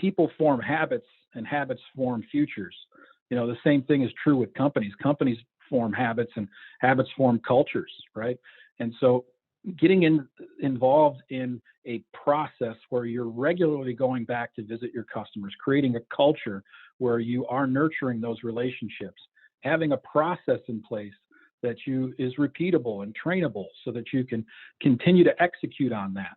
people form habits and habits form futures. The same thing is true with companies. Companies form habits and habits form cultures, right? And so getting involved in a process where you're regularly going back to visit your customers, creating a culture where you are nurturing those relationships, having a process in place that is repeatable and trainable so that you can continue to execute on that.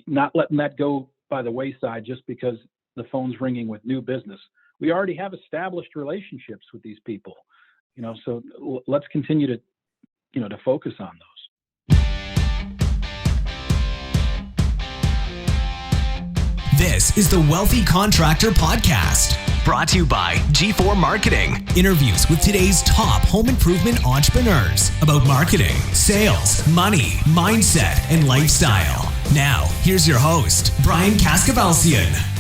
Not letting that go by the wayside just because the phone's ringing with new business. We already have established relationships with these people, so let's continue to focus on those. This is the Wealthy Contractor Podcast, brought to you by G4 Marketing. Interviews with today's top home improvement entrepreneurs about marketing, sales, money, mindset, and lifestyle. Now, here's your host, Brian Kaskavalciyan.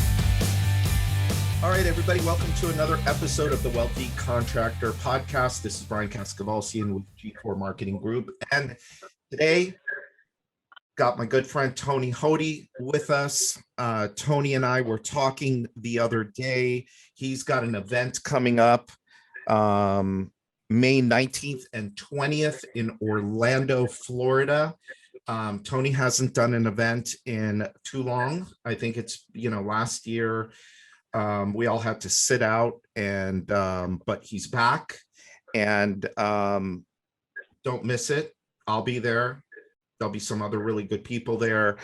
All right, everybody, welcome to another episode of the Wealthy Contractor Podcast. This is Brian Kaskavalciyan with G4 Marketing Group. And today, got my good friend Tony Hoty with us. Tony and I were talking the other day. He's got an event coming up May 19th and 20th in Orlando, Florida. Tony hasn't done an event in too long. I think it's, last year we all had to sit out, and but he's back, and don't miss it. I'll be there. There'll be some other really good people there.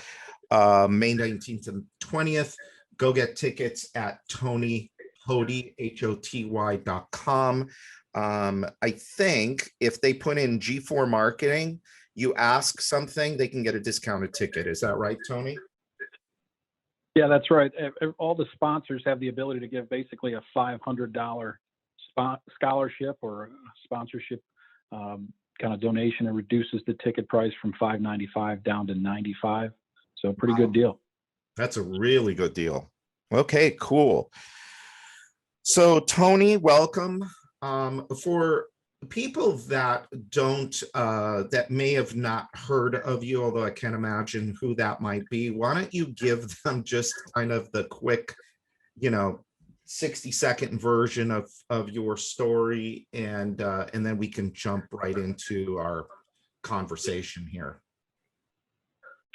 May 19th and 20th. Go get tickets at Tony Hoty, HOTY.com. I think if they put in G4 Marketing, you ask something, they can get a discounted ticket. Is that right, Tony? Yeah, that's right. All the sponsors have the ability to give basically a $500 scholarship or sponsorship kind of donation. It reduces the ticket price from $595 down to $95. So pretty good deal. That's a really good deal. Okay, cool. So Tony, welcome. For people that that may have not heard of you, although I can't imagine who that might be, why don't you give them just kind of the quick, 60-second version of your story, and then we can jump right into our conversation here.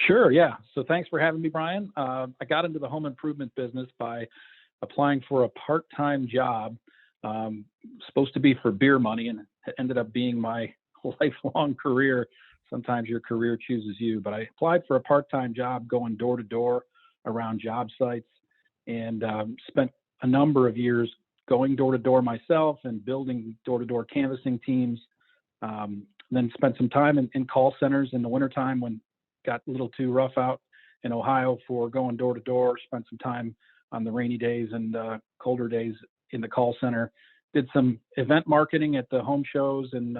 Sure, yeah. So thanks for having me, Brian. I got into the home improvement business by applying for a part-time job, supposed to be for beer money, and it ended up being my lifelong career. Sometimes your career chooses you, but I applied for a part-time job going door to door around job sites, and spent a number of years going door to door myself and building door to door canvassing teams. Then spent some time in call centers in the wintertime when it got a little too rough out in Ohio for going door to door. Spent some time on the rainy days and colder days in the call center. Did some event marketing at the home shows and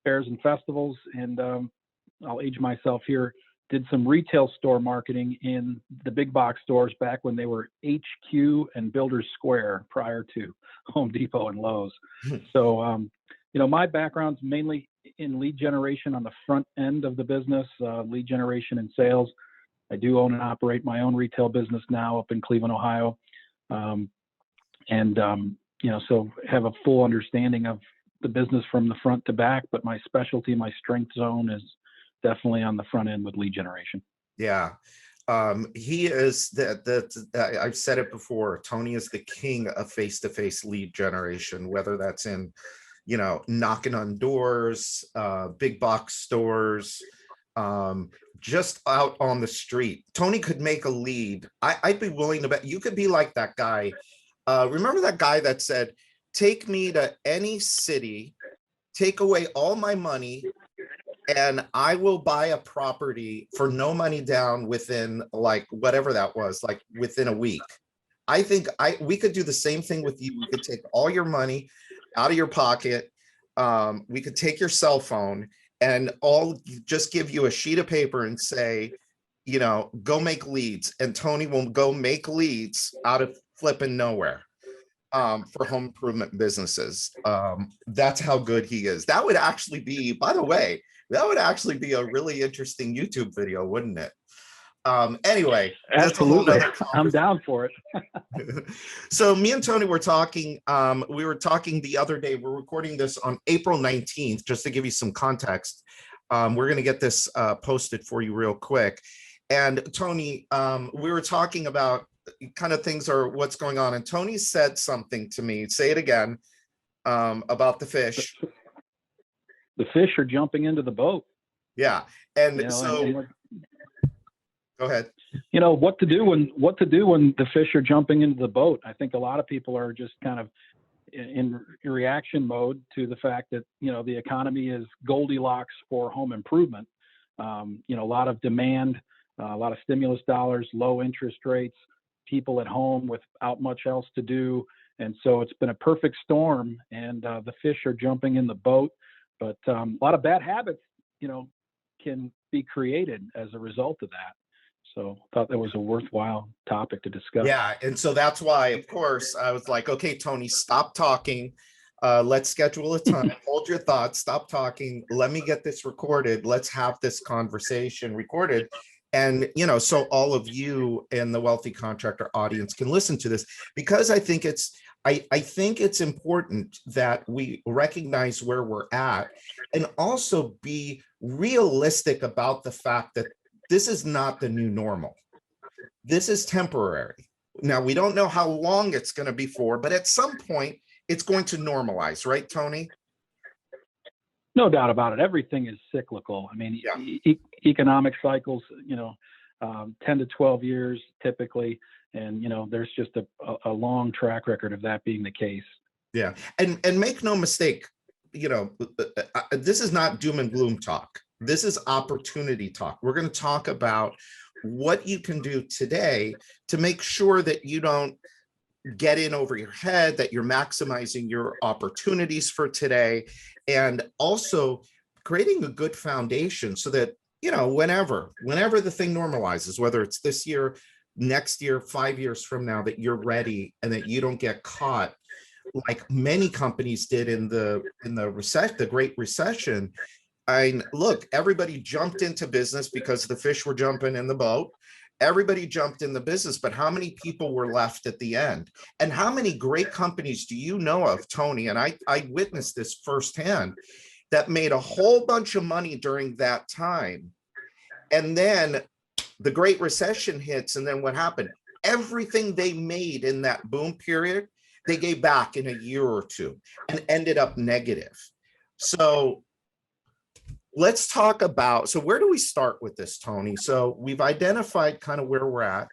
fairs and festivals, and I'll age myself here. Did some retail store marketing in the big box stores back when they were HQ and Builders Square prior to Home Depot and Lowe's. So, my background's mainly in lead generation on the front end of the business, lead generation and sales. I do own and operate my own retail business now up in Cleveland, Ohio. So have a full understanding of the business from the front to back, but my specialty, my strength zone is definitely on the front end with lead generation. Yeah. He is I've said it before, Tony is the king of face-to-face lead generation, whether that's in, knocking on doors, big box stores, just out on the street. Tony could make a lead. I'd be willing to bet you could be like that guy. Remember that guy that said, take me to any city, take away all my money, and I will buy a property for no money down within whatever that was, within a week. I think we could do the same thing with you. We could take all your money out of your pocket. We could take your cell phone and just give you a sheet of paper and say, go make leads. And Tony will go make leads out of flipping nowhere for home improvement businesses. That's how good he is. That would actually be, by the way, a really interesting YouTube video, wouldn't it? Anyway, that's a whole Absolutely. nother I'm down for it. So me and Tony were talking, the other day. We're recording this on April 19th, just to give you some context. We're going to get this posted for you real quick. And Tony, we were talking about kind of things are what's going on. And Tony said something to me, say it again, about the fish. The fish are jumping into the boat. Yeah. And You know, so and go ahead. you know what to do when the fish are jumping into the boat. I think a lot of people are just kind of in reaction mode to the fact that, you know, the economy is Goldilocks for home improvement. You know, a lot of demand, a lot of stimulus dollars, low interest rates, people at home without much else to do. And so it's been a perfect storm, and the fish are jumping in the boat. But a lot of bad habits, you know, can be created as a result of that. So I thought that was a worthwhile topic to discuss. Yeah. And so that's why, of course, I was like, okay, Tony, stop talking. Let's schedule a time. Hold your thoughts. Stop talking. Let me get this recorded. Let's have this conversation recorded. And, you know, so all of you in the Wealthy Contractor audience can listen to this, because I think it's important that we recognize where we're at and also be realistic about the fact that this is not the new normal. This is temporary. Now, we don't know how long it's going to be for, but at some point it's going to normalize, right, Tony? No doubt about it. Everything is cyclical. I mean, Yeah. Economic cycles, you know, 10 to 12 years typically. And, you know, there's just a long track record of that being the case. Yeah. And make no mistake, you know, this is not doom and gloom talk. This is opportunity talk. We're going to talk about what you can do today to make sure that you don't get in over your head, that you're maximizing your opportunities for today, and also creating a good foundation so that, you know, whenever the thing normalizes, whether it's this year, next year, 5 years from now, that you're ready and that you don't get caught like many companies did in the recession, the Great Recession. Look, everybody jumped into business because the fish were jumping in the boat. Everybody jumped in the business, but how many people were left at the end? And how many great companies do you know of, Tony? And I witnessed this firsthand, that made a whole bunch of money during that time. And then the Great Recession hits, and then what happened? Everything they made in that boom period, they gave back in a year or two and ended up negative. So let's talk about, so where do we start with this, Tony? So we've identified kind of where we're at.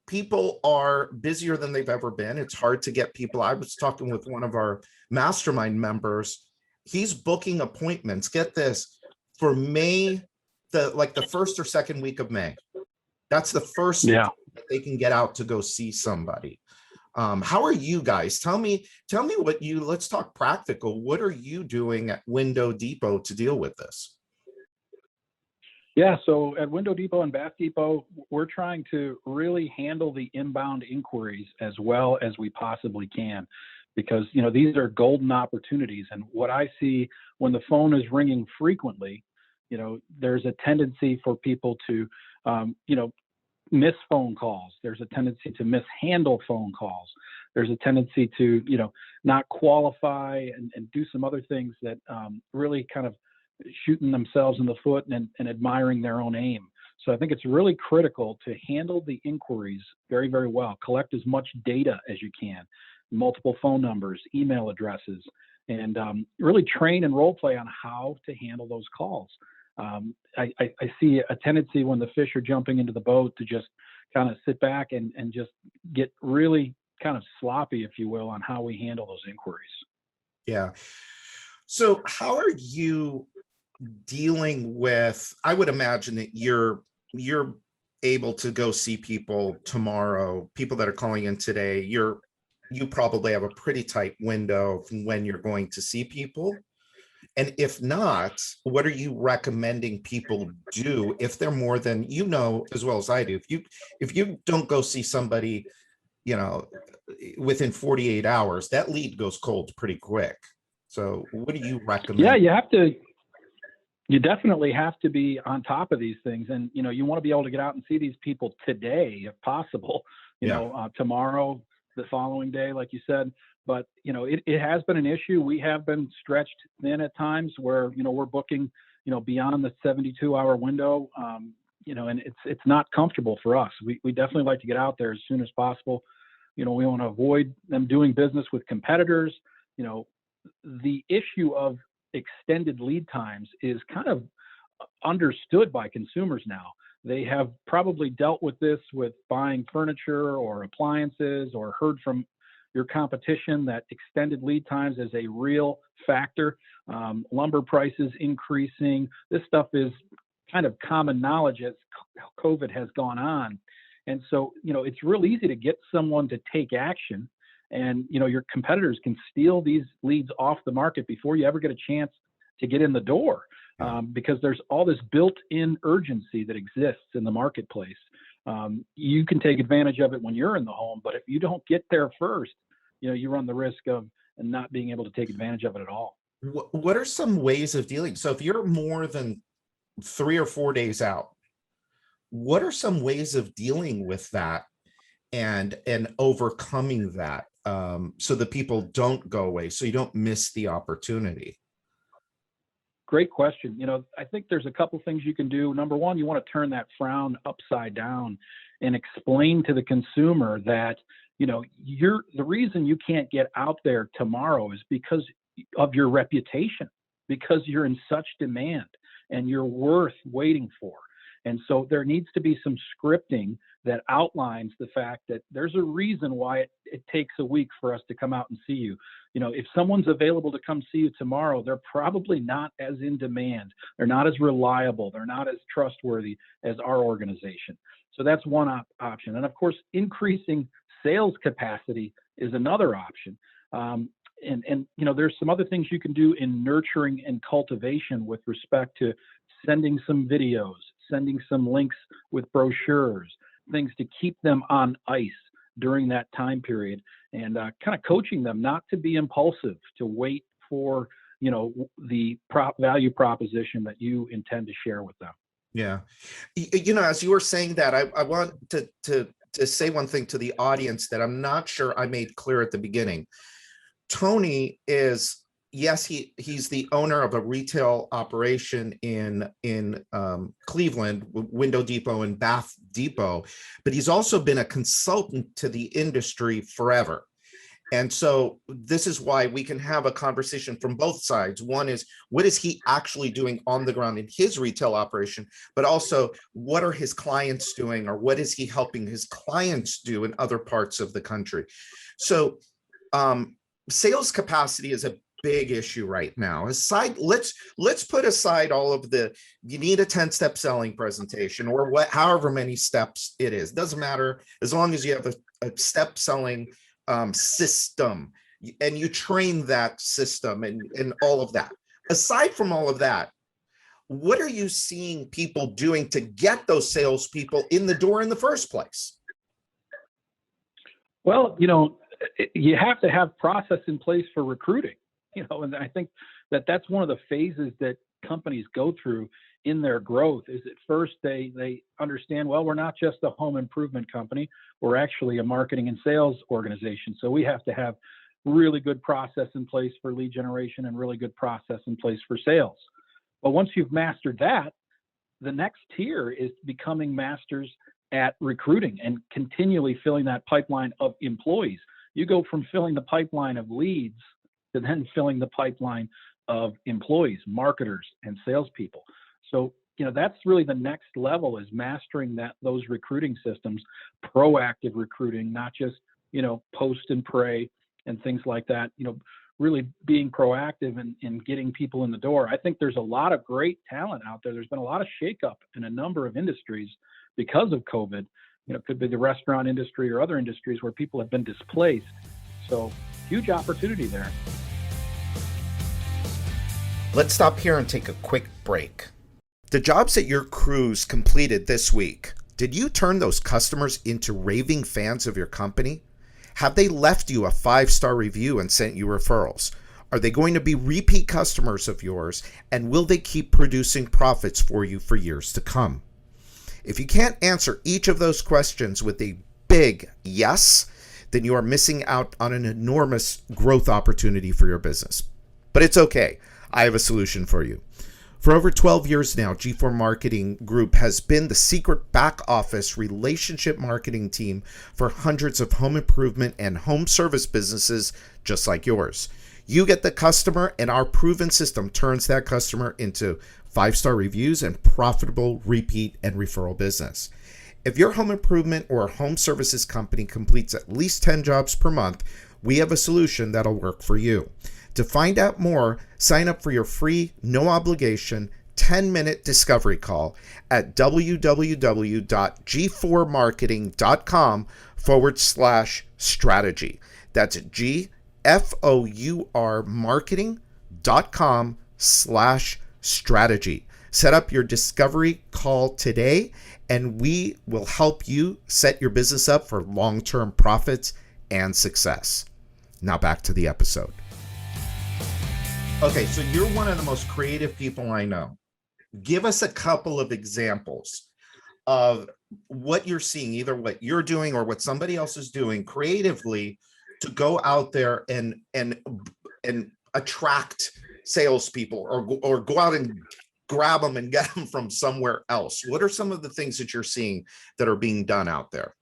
People are busier than they've ever been. It's hard to get people. I was talking with one of our mastermind members. He's booking appointments, get this, for May, the first or second week of May. That's the first Yeah. that they can get out to go see somebody. How are you guys? Tell me let's talk practical. What are you doing at Window Depot to deal with this? Yeah, so at Window Depot and Bath Depot, we're trying to really handle the inbound inquiries as well as we possibly can, because, you know, these are golden opportunities. And what I see when the phone is ringing frequently, you know, there's a tendency for people to, you know, miss phone calls. There's a tendency to mishandle phone calls. There's a tendency to, you know, not qualify and do some other things that really kind of shooting themselves in the foot and admiring their own aim. So I think it's really critical to handle the inquiries very, very well. Collect as much data as you can, multiple phone numbers, email addresses, and really train and role play on how to handle those calls. I see a tendency when the fish are jumping into the boat to just kind of sit back and just get really kind of sloppy, if you will, on how we handle those inquiries. Yeah. So how are you dealing with, I would imagine that you're able to go see people tomorrow, people that are calling in today, you probably have a pretty tight window from when you're going to see people. And if not, what are you recommending people do if they're more than, you know, as well as I do, if you don't go see somebody, you know, within 48 hours, that lead goes cold pretty quick. So what do you recommend? Yeah, you have to You definitely have to be on top of these things. And, you want to be able to get out and see these people today, if possible, tomorrow, the following day, like you said. But, it has been an issue. We have been stretched thin at times where, we're booking, beyond the 72-hour window, and it's not comfortable for us. We definitely like to get out there as soon as possible. We want to avoid them doing business with competitors. The issue of extended lead times is kind of understood by consumers now. They have probably dealt with this with buying furniture or appliances, or heard from your competition that extended lead times is a real factor. Lumber prices increasing. This stuff is kind of common knowledge as COVID has gone on. And so, it's real easy to get someone to take action, and, your competitors can steal these leads off the market before you ever get a chance to get in the door, because there's all this built-in urgency that exists in the marketplace. You can take advantage of it when you're in the home, but if you don't get there first, you run the risk of not being able to take advantage of it at all. What are some ways of dealing? So if you're more than 3 or 4 days out, what are some ways of dealing with that and overcoming that, so that people don't go away, so you don't miss the opportunity? Great question. I think there's a couple things you can do. Number one, you want to turn that frown upside down and explain to the consumer that, the reason you can't get out there tomorrow is because of your reputation, because you're in such demand and you're worth waiting for. And so there needs to be some scripting that outlines the fact that there's a reason why it takes a week for us to come out and see you. If someone's available to come see you tomorrow, they're probably not as in demand. They're not as reliable. They're not as trustworthy as our organization. So that's one option. And of course, increasing sales capacity is another option. And there's some other things you can do in nurturing and cultivation with respect to sending some videos, sending some links with brochures, things to keep them on ice during that time period, and kind of coaching them not to be impulsive, to wait for, the value proposition that you intend to share with them. Yeah. As you were saying that, I want to say one thing to the audience that I'm not sure I made clear at the beginning. Tony is, yes, he's the owner of a retail operation in Cleveland, Window Depot and Bath Depot, but he's also been a consultant to the industry forever. And so this is why we can have a conversation from both sides. One is, what is he actually doing on the ground in his retail operation, but also what are his clients doing, or what is he helping his clients do in other parts of the country? So sales capacity is a big issue right now. Let's put aside all of you need a 10-step selling presentation, or however many steps it is. Doesn't matter, as long as you have a step selling system and you train that system and all of that. Aside from all of that, what are you seeing people doing to get those salespeople in the door in the first place? Well, you have to have process in place for recruiting, and I think that's one of the phases that companies go through in their growth. Is at first they understand, well, we're not just a home improvement company, we're actually a marketing and sales organization. So we have to have really good process in place for lead generation and really good process in place for sales. But once you've mastered that, the next tier is becoming masters at recruiting and continually filling that pipeline of employees. You go from filling the pipeline of leads to then filling the pipeline of employees, marketers, and salespeople. So, that's really the next level, is mastering those recruiting systems, proactive recruiting, not just, post and pray and things like that, really being proactive and getting people in the door. I think there's a lot of great talent out there. There's been a lot of shakeup in a number of industries because of COVID. It could be the restaurant industry or other industries where people have been displaced. So huge opportunity there. Let's stop here and take a quick break. The jobs that your crews completed this week, did you turn those customers into raving fans of your company? Have they left you a 5-star review and sent you referrals? Are they going to be repeat customers of yours? And will they keep producing profits for you for years to come? If you can't answer each of those questions with a big yes, then you are missing out on an enormous growth opportunity for your business. But it's okay. I have a solution for you. For over 12 years now, G4 Marketing Group has been the secret back office relationship marketing team for hundreds of home improvement and home service businesses just like yours. You get the customer, and our proven system turns that customer into 5-star reviews and profitable repeat and referral business. If your home improvement or home services company completes at least 10 jobs per month, we have a solution that'll work for you. To find out more, sign up for your free, no obligation, 10-minute discovery call at www.g4marketing.com/strategy. That's GFOUR marketing.com/strategy. Set up your discovery call today, and we will help you set your business up for long-term profits and success. Now back to the episode. Okay, so you're one of the most creative people I know. Give us a couple of examples of what you're seeing, either what you're doing or what somebody else is doing creatively to go out there and attract salespeople, or go out and grab them and get them from somewhere else. What are some of the things that you're seeing that are being done out there?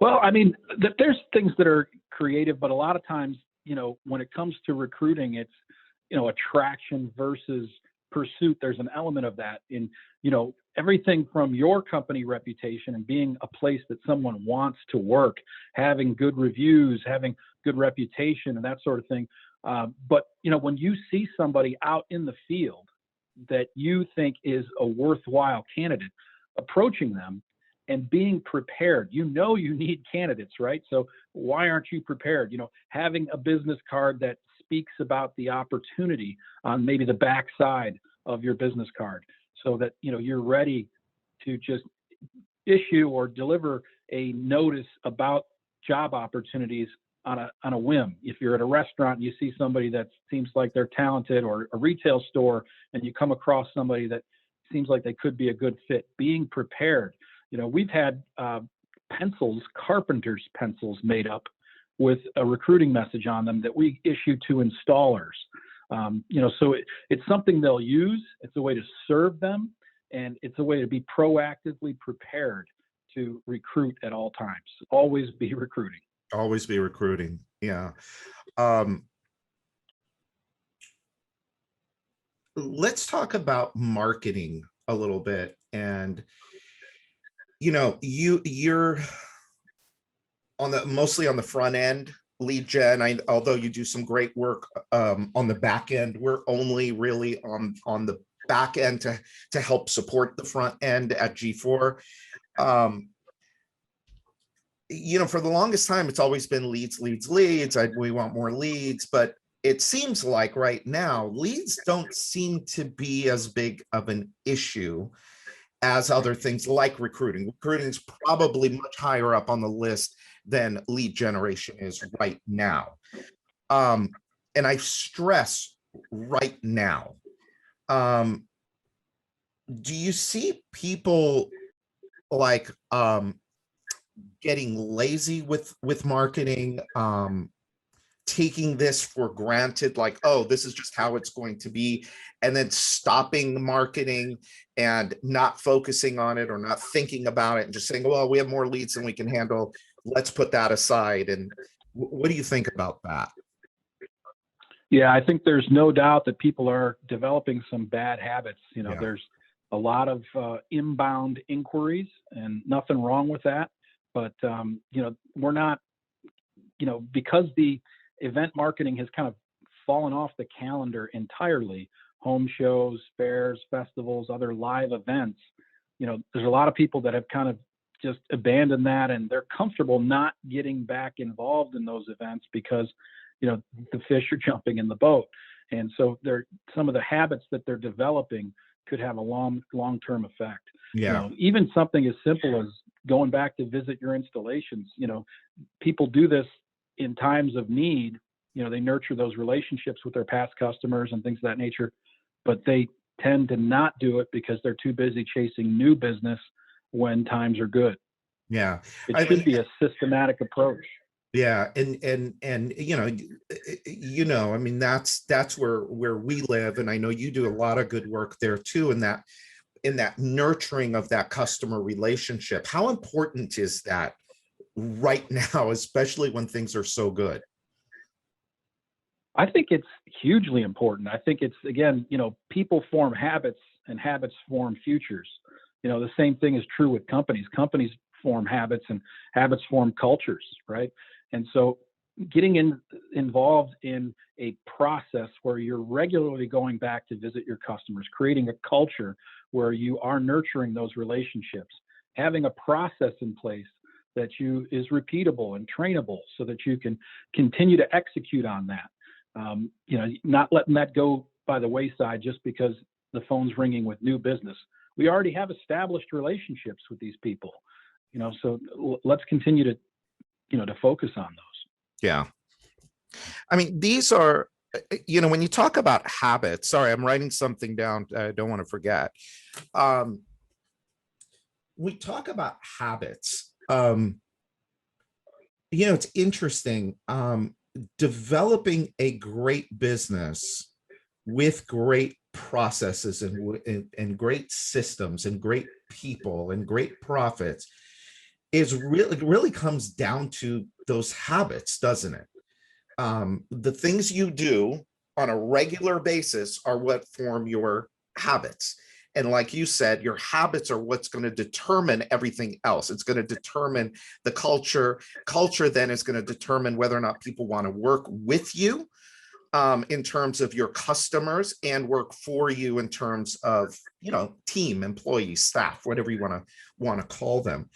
Well, I mean, there's things that are creative, but a lot of times, when it comes to recruiting, it's, attraction versus pursuit. There's an element of that in, everything from your company reputation and being a place that someone wants to work, having good reviews, having good reputation and that sort of thing. But, when you see somebody out in the field that you think is a worthwhile candidate, approaching them and being prepared, you need candidates, right? So why aren't you prepared? Having a business card that speaks about the opportunity on maybe the back side of your business card, so that, you're ready to just issue or deliver a notice about job opportunities on a whim. If you're at a restaurant and you see somebody that seems like they're talented, or a retail store and you come across somebody that seems like they could be a good fit, being prepared. We've had pencils, carpenter's pencils, made up with a recruiting message on them that we issue to installers. So it's something they'll use. It's a way to serve them, and it's a way to be proactively prepared to recruit at all times. Always be recruiting. Always be recruiting. Yeah. Let's talk about marketing a little bit. And, you're mostly on the front end, lead gen. Although you do some great work on the back end, we're only really on the back end to help support the front end at G4. For the longest time, it's always been leads. We want more leads, but it seems like right now, leads don't seem to be as big of an issue as other things like recruiting. Recruiting is probably much higher up on the list than lead generation is right now. And I stress right now. Do you see people like getting lazy with marketing, taking this for granted, like, oh, this is just how it's going to be, and then stopping marketing and not focusing on it or not thinking about it and just saying, well, we have more leads than we can handle, let's put that aside? And what do you think about that? Yeah, I think there's no doubt that people are developing some bad habits. Yeah. There's a lot of inbound inquiries, and nothing wrong with that. But, we're not, because the event marketing has kind of fallen off the calendar entirely, home shows, fairs, festivals, other live events, there's a lot of people that have kind of just abandoned that, and they're comfortable not getting back involved in those events because, the fish are jumping in the boat. And so some of the habits that they're developing could have a long-term effect. Yeah. Even something as simple as going back to visit your installations. People do this in times of need they nurture those relationships with their past customers and things of that nature, but they tend to not do it because they're too busy chasing new business when times are good. Yeah. It should be a systematic approach. Yeah. And, I mean, that's where we live. And I know you do a lot of good work there too, in that nurturing of that customer relationship. How important is that right now, especially when things are so good? I think it's hugely important. I think it's, again, people form habits and habits form futures. The same thing is true with companies. Companies form habits and habits form cultures, right? And so getting involved in a process where you're regularly going back to visit your customers, creating a culture where you are nurturing those relationships, having a process in place that is repeatable and trainable so that you can continue to execute on that. Not letting that go by the wayside just because the phone's ringing with new business. We already have established relationships with these people, so let's continue to focus on those. Yeah. I mean, these are, when you talk about habits, sorry, I'm writing something down. I don't want to forget. We talk about habits. It's interesting. Developing a great business with great processes and great systems and great people and great profits is really comes down to those habits, doesn't it? The things you do on a regular basis are what form your habits. And like you said, your habits are what's going to determine everything else. It's going to determine the culture. Culture then is going to determine whether or not people want to work with you in terms of your customers, and work for you in terms of, team, employees, staff, whatever you want to call them.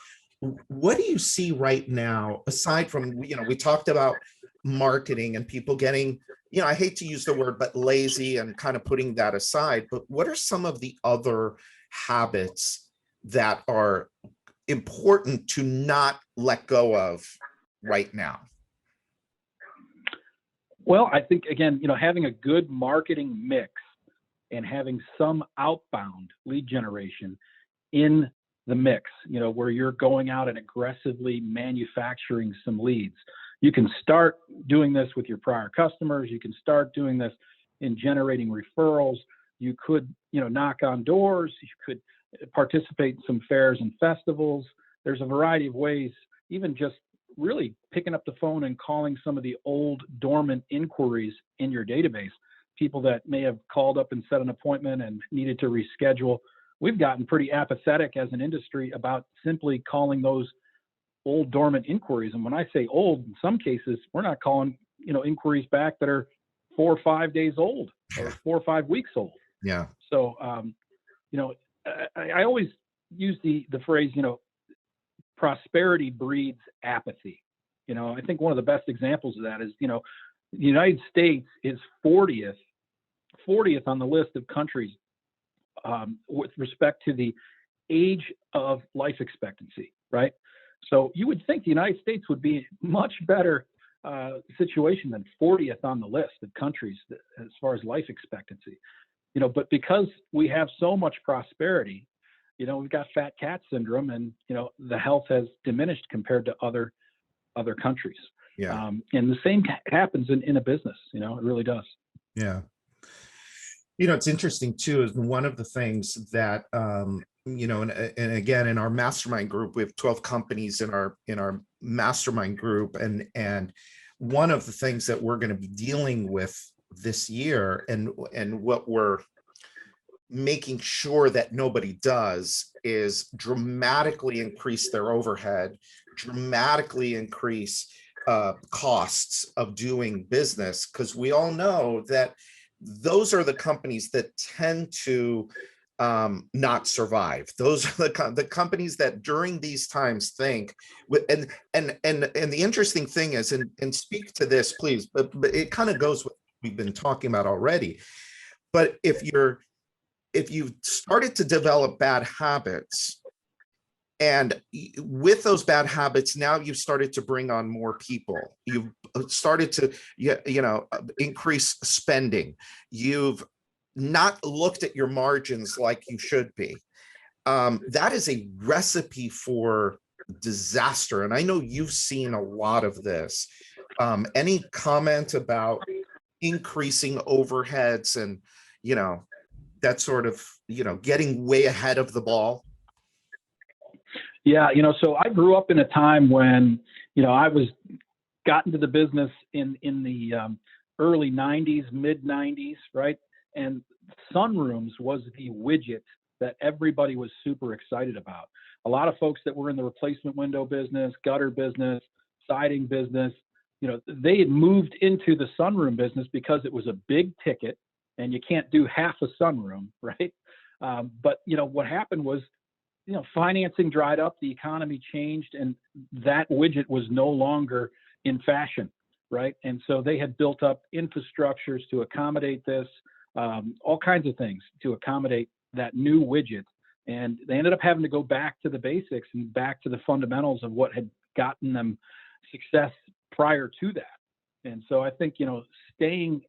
What do you see right now, aside from, we talked about marketing and people getting, I hate to use the word, but lazy and kind of putting that aside, but what are some of the other habits that are important to not let go of right now? Well, I think, again, having a good marketing mix and having some outbound lead generation in the mix, where you're going out and aggressively manufacturing some leads. You can start doing this with your prior customers. You can start doing this in generating referrals. You could, knock on doors. You could participate in some fairs and festivals. There's a variety of ways, even just really picking up the phone and calling some of the old dormant inquiries in your database, people that may have called up and set an appointment and needed to reschedule. We've gotten pretty apathetic as an industry about simply calling those old dormant inquiries. And when I say old, in some cases, we're not calling, inquiries back that are 4 or 5 days old or 4 or 5 weeks old. Yeah. So, I always use the phrase, prosperity breeds apathy. I think one of the best examples of that is, the United States is 40th on the list of countries with respect to the age of life expectancy, right? So you would think the United States would be much better situation than 40th on the list of countries as far as life expectancy, but because we have so much prosperity, we've got fat cat syndrome, and, the health has diminished compared to other countries. Yeah. And the same happens in a business, it really does. Yeah. It's interesting too, is one of the things that, and again, in our mastermind group, we have 12 companies in our mastermind group. And one of the things that we're going to be dealing with this year, and what we're making sure that nobody does, is dramatically increase their overhead, dramatically increase costs of doing business, because we all know that those are the companies that tend to not survive. Those are the companies that during these times think, and the interesting thing is, and speak to this, please, but it kind of goes with what we've been talking about already. But if you've started to develop bad habits, And with those bad habits, now you've started to bring on more people. You've started to, increase spending. You've not looked at your margins like you should be. That is a recipe for disaster. And I know you've seen a lot of this. Any comment about increasing overheads and, that sort of, getting way ahead of the ball? Yeah, so I grew up in a time when, I was got into the business in the early 90s, mid 90s, right? And sunrooms was the widget that everybody was super excited about. A lot of folks that were in the replacement window business, gutter business, siding business, they had moved into the sunroom business because it was a big ticket and you can't do half a sunroom, right? But what happened was, financing dried up, the economy changed, and that widget was no longer in fashion, right? And so they had built up infrastructures to accommodate this, all kinds of things to accommodate that new widget. And they ended up having to go back to the basics and back to the fundamentals of what had gotten them success prior to that. And so I think, staying,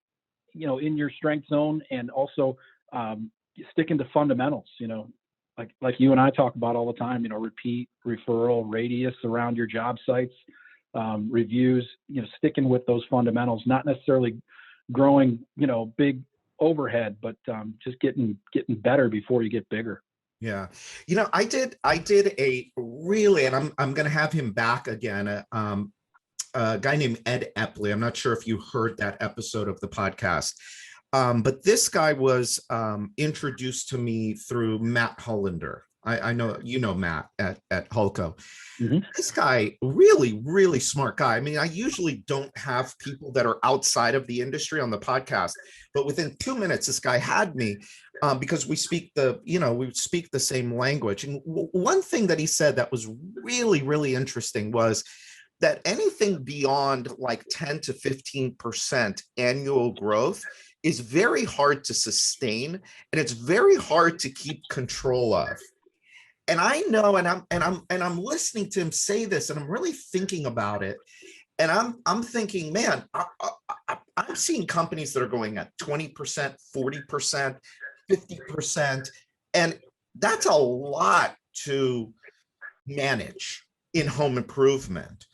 in your strength zone and also sticking to fundamentals, like you and I talk about all the time, repeat, referral, radius around your job sites, reviews, sticking with those fundamentals, not necessarily growing, big overhead, but just getting better before you get bigger. Yeah. I did a really, and I'm going to have him back again. A guy named Ed Epley. I'm not sure if you heard that episode of the podcast. But this guy was introduced to me through Matt Hollander. I know, Matt at Hulco. Mm-hmm. This guy, really, really smart guy. I mean, I usually don't have people that are outside of the industry on the podcast, but within 2 minutes, this guy had me because we speak the same language. And one thing that he said that was really, really interesting was that anything beyond like 10 to 15% annual growth is very hard to sustain, and it's very hard to keep control of. And I know, and I'm listening to him say this, and I'm really thinking about it, and I'm thinking, man, I'm seeing companies that are going at 20%, 40%, 50%, and that's a lot to manage in home improvement.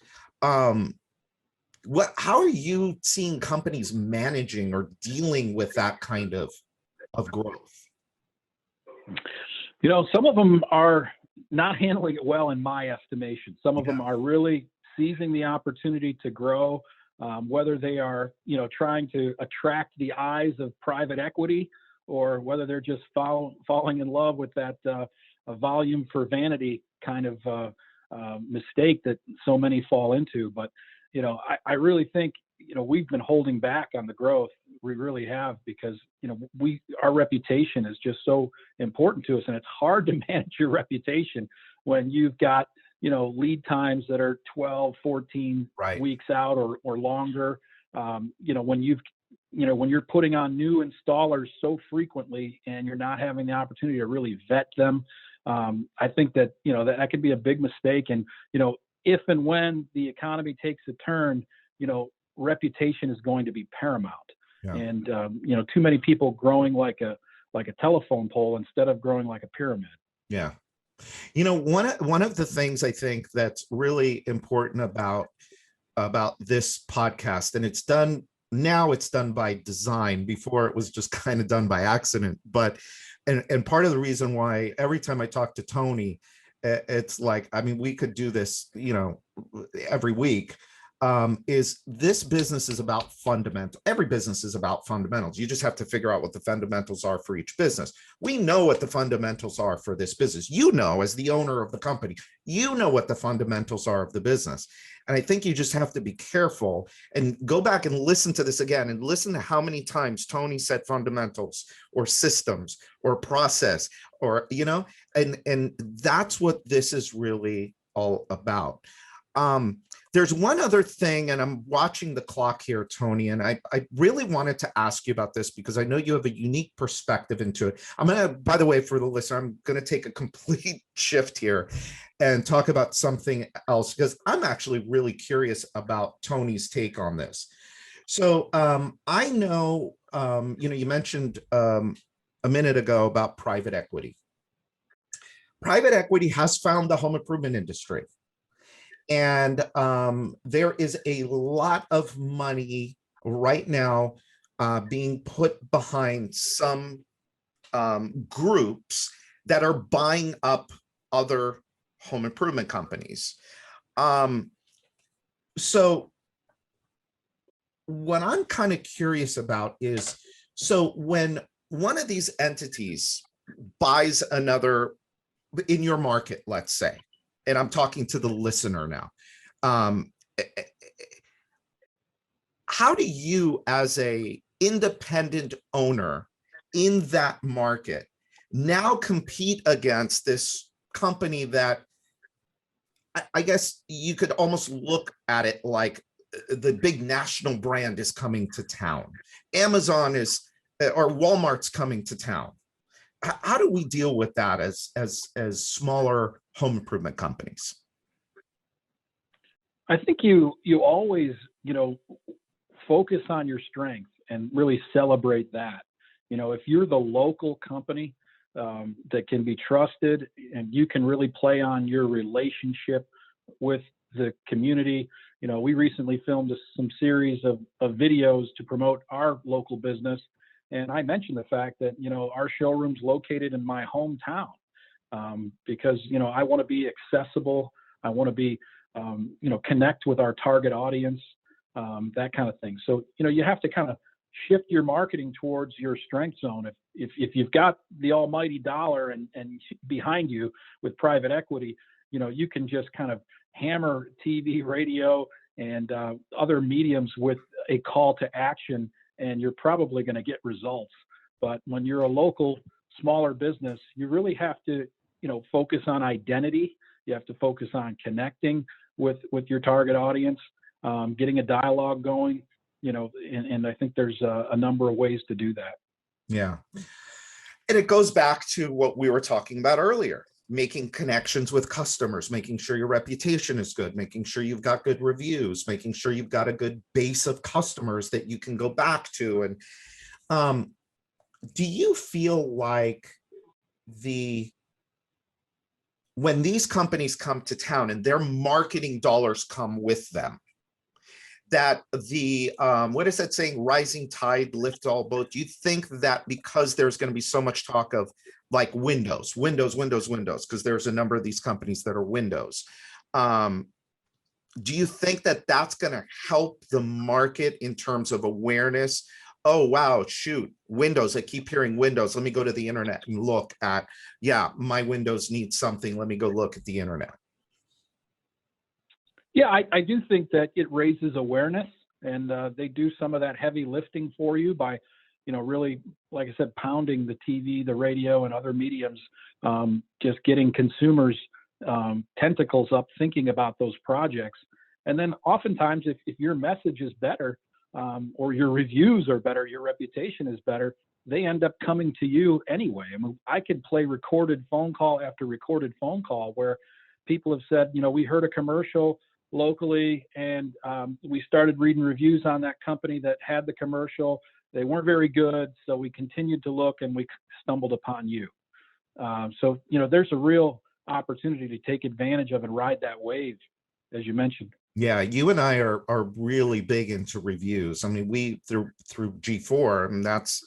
How are you seeing companies managing or dealing with that kind of growth? Some of them are not handling it well, in my estimation. Some of them are really seizing the opportunity to grow, whether they are, trying to attract the eyes of private equity, or whether they're just falling in love with that volume for vanity kind of mistake that so many fall into. But I really think, we've been holding back on the growth. We really have, because, our reputation is just so important to us, and it's hard to manage your reputation when you've got, lead times that are 12, 14 weeks out or longer. When you're putting on new installers so frequently and you're not having the opportunity to really vet them, I think that, that could be a big mistake. And, if and when the economy takes a turn, reputation is going to be paramount. Yeah. And, too many people growing like a telephone pole instead of growing like a pyramid. Yeah. One of the things I think that's really important about this podcast, and it's done by design. Before, it was just kind of done by accident, but and part of the reason why every time I talk to Tony, it's like, I mean, we could do this, every week, is this business is about fundamental. Every business is about fundamentals. You just have to figure out what the fundamentals are for each business. We know what the fundamentals are for this business. As the owner of the company, what the fundamentals are of the business. And I think you just have to be careful and go back and listen to this again and listen to how many times Tony said fundamentals or systems or process or, and that's what this is really all about. There's one other thing, and I'm watching the clock here, Tony, and I really wanted to ask you about this because I know you have a unique perspective into it. I'm going to, by the way, for the listener, I'm going to take a complete shift here and talk about something else because I'm actually really curious about Tony's take on this. So I know, you mentioned a minute ago about private equity. Private equity has found the home improvement industry. And there is a lot of money right now being put behind some groups that are buying up other home improvement companies. So what I'm kind of curious about is, so when one of these entities buys another in your market, let's say, and I'm talking to the listener now. How do you, as a independent owner in that market, now compete against this company that I guess you could almost look at it like the big national brand is coming to town. Amazon is, or Walmart's coming to town. How do we deal with that as smaller home improvement companies? I think you always, focus on your strengths and really celebrate that. If you're the local company that can be trusted and you can really play on your relationship with the community. We recently filmed some series of videos to promote our local business. And I mentioned the fact that, our showroom's located in my hometown because, I want to be accessible. I want to be, connect with our target audience, that kind of thing. So, you have to kind of shift your marketing towards your strength zone. If you've got the almighty dollar and behind you with private equity, you can just kind of hammer TV, radio, and other mediums with a call to action, and you're probably going to get results. But when you're a local, smaller business, you really have to, focus on identity. You have to focus on connecting with your target audience, getting a dialogue going, and I think there's a number of ways to do that. Yeah. And it goes back to what we were talking about earlier, making connections with customers, making sure your reputation is good, making sure you've got good reviews, making sure you've got a good base of customers that you can go back to. And do you feel like when these companies come to town and their marketing dollars come with them, that what is that saying, rising tide lift all boats? Do you think that because there's going to be so much talk of like windows, because there's a number of these companies that are windows, do you think that that's going to help the market in terms of awareness? Oh, wow, shoot, windows. I keep hearing windows. Let me go to the internet and look at, my windows need something. Let me go look at the internet. Yeah, I do think that it raises awareness, and they do some of that heavy lifting for you by, really, like I said, pounding the TV, the radio, and other mediums, just getting consumers' tentacles up thinking about those projects. And then oftentimes, if your message is better, or your reviews are better, your reputation is better, they end up coming to you anyway. I mean, I could play recorded phone call after recorded phone call where people have said, we heard a commercial locally and we started reading reviews on that company that had the commercial. They weren't very good, so we continued to look and we stumbled upon you. So, there's a real opportunity to take advantage of and ride that wave, as you mentioned. Yeah, you and I are really big into reviews. I mean, we through G4, and that's,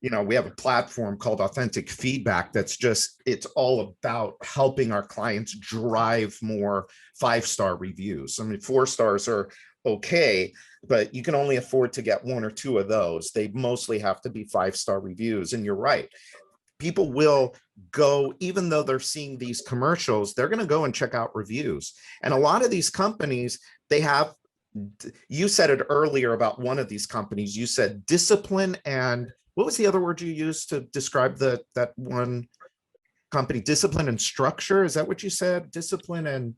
we have a platform called Authentic Feedback that's just, it's all about helping our clients drive more 5-star reviews. I mean, 4 stars are okay, but you can only afford to get 1 or 2 of those. They mostly have to be 5-star reviews. And you're right. People will go, even though they're seeing these commercials, they're going to go and check out reviews. And a lot of these companies, they have, you said it earlier about one of these companies, you said discipline, and what was the other word you used to describe that one company? Discipline and structure. Is that what you said? Discipline and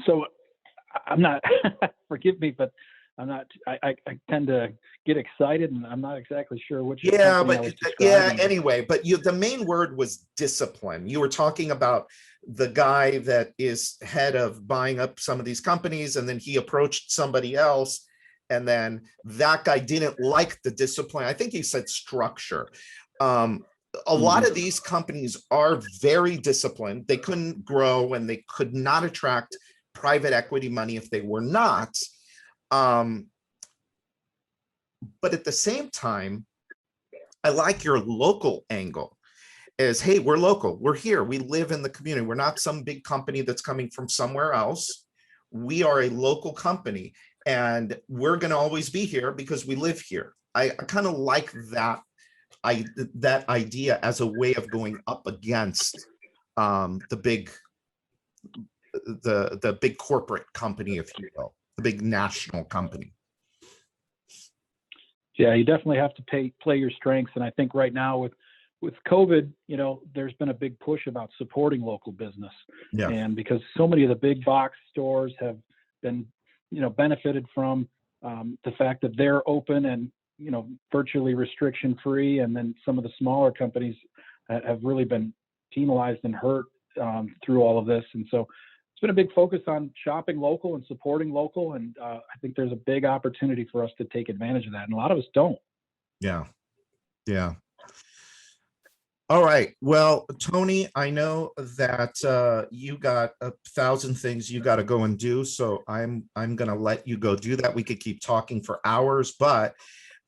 So I'm not, forgive me, but I'm not, I tend to get excited and I'm not exactly sure which company I was describing. Anyway, but the main word was discipline. You were talking about the guy that is head of buying up some of these companies, and then he approached somebody else, and then that guy didn't like the discipline. I think he said structure. A lot of these companies are very disciplined. They couldn't grow and they could not attract private equity money if they were not. But at the same time, I like your local angle is, hey, we're local. We're here. We live in the community. We're not some big company that's coming from somewhere else. We are a local company and we're going to always be here because we live here. I kind of like that idea as a way of going up against the big corporate company, if you will, the big national company. Yeah, you definitely have to play your strengths. And I think right now with COVID, there's been a big push about supporting local business. Yeah. And because so many of the big box stores have been, benefited from the fact that they're open and, virtually restriction free. And then some of the smaller companies have really been penalized and hurt through all of this. And so it's been a big focus on shopping local and supporting local. And I think there's a big opportunity for us to take advantage of that. And a lot of us don't. Yeah. Yeah. All right. Well, Tony, I know that you got 1,000 things you got to go and do. So I'm going to let you go do that. We could keep talking for hours, but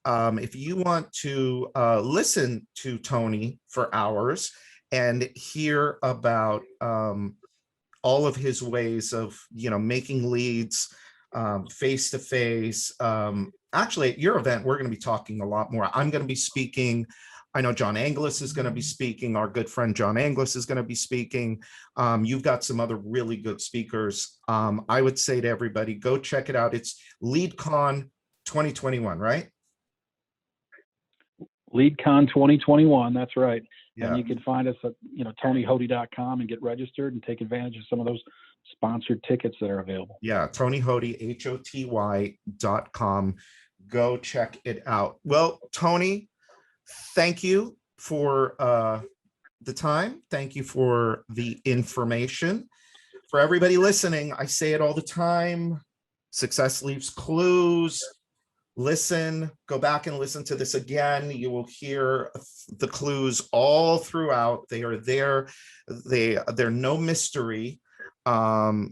if you want to listen to Tony for hours and hear about all of his ways of, making leads face-to-face. Actually, at your event, we're going to be talking a lot more. I'm going to be speaking. I know John Anglis is going to be speaking. Our good friend John Anglis is going to be speaking. You've got some other really good speakers. I would say to everybody, go check it out. It's LeadCon 2021, right? LeadCon 2021, that's right. Yeah. And you can find us at TonyHoty.com and get registered and take advantage of some of those sponsored tickets that are available. Yeah, Tony Hoty, HOTY.com. Go check it out. Well, Tony, thank you for the time. Thank you for the information. For everybody listening, I say it all the time. Success leaves clues. Listen, go back and listen to this again. You will hear the clues all throughout. They are there. They're no mystery. Tony,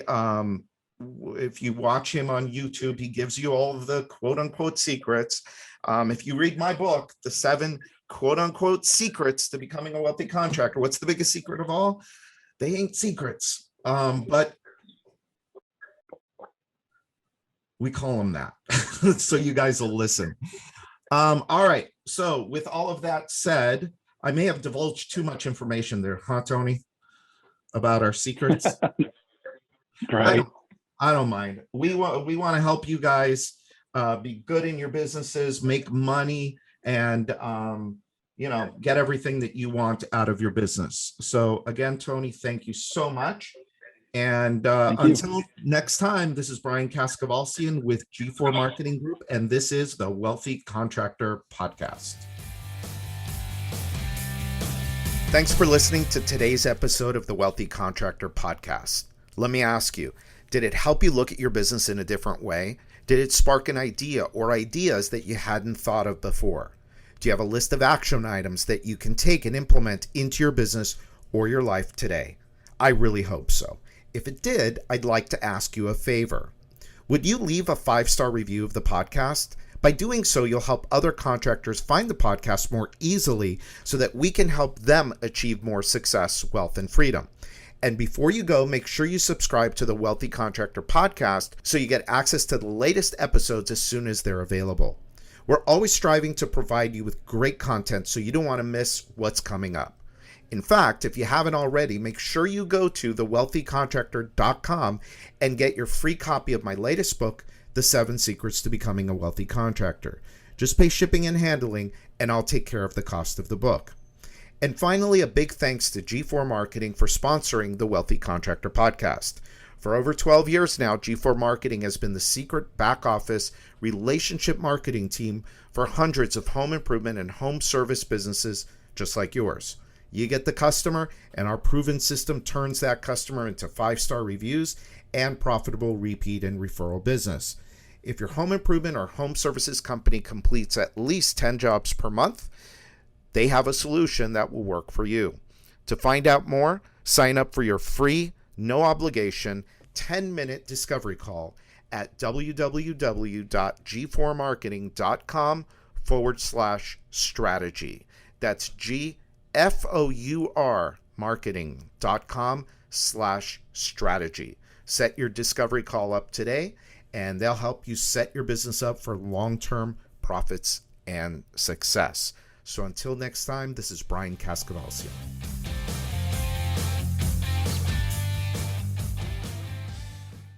if you watch him on YouTube, he gives you all of the quote unquote secrets. If you read my book, The 7 quote unquote secrets to becoming a wealthy contractor, what's the biggest secret of all? They ain't secrets, but we call them that. So you guys will listen. All right. So with all of that said, I may have divulged too much information there, huh, Tony? About our secrets. Right. I don't mind. We want to help you guys be good in your businesses, make money, and get everything that you want out of your business. So again, Tony, thank you so much. And until next time, this is Brian Kaskavalcian with G4 Marketing Group, and this is the Wealthy Contractor Podcast. Thanks for listening to today's episode of the Wealthy Contractor Podcast. Let me ask you, did it help you look at your business in a different way? Did it spark an idea or ideas that you hadn't thought of before? Do you have a list of action items that you can take and implement into your business or your life today? I really hope so. If it did, I'd like to ask you a favor. Would you leave a 5-star review of the podcast? By doing so, you'll help other contractors find the podcast more easily so that we can help them achieve more success, wealth, and freedom. And before you go, make sure you subscribe to the Wealthy Contractor Podcast so you get access to the latest episodes as soon as they're available. We're always striving to provide you with great content so you don't want to miss what's coming up. In fact, if you haven't already, make sure you go to thewealthycontractor.com and get your free copy of my latest book, The 7 Secrets to Becoming a Wealthy Contractor. Just pay shipping and handling, and I'll take care of the cost of the book. And finally, a big thanks to G4 Marketing for sponsoring the Wealthy Contractor Podcast. For over 12 years now, G4 Marketing has been the secret back office relationship marketing team for hundreds of home improvement and home service businesses just like yours. You get the customer, and our proven system turns that customer into 5-star reviews and profitable repeat and referral business. If your home improvement or home services company completes at least 10 jobs per month, they have a solution that will work for you. To find out more, sign up for your free, no obligation, 10-minute discovery call at www.g4marketing.com/strategy. That's GFOUR marketing.com/strategy. Set your discovery call up today, and they'll help you set your business up for long-term profits and success. So until next time, this is Brian Cascavalcian.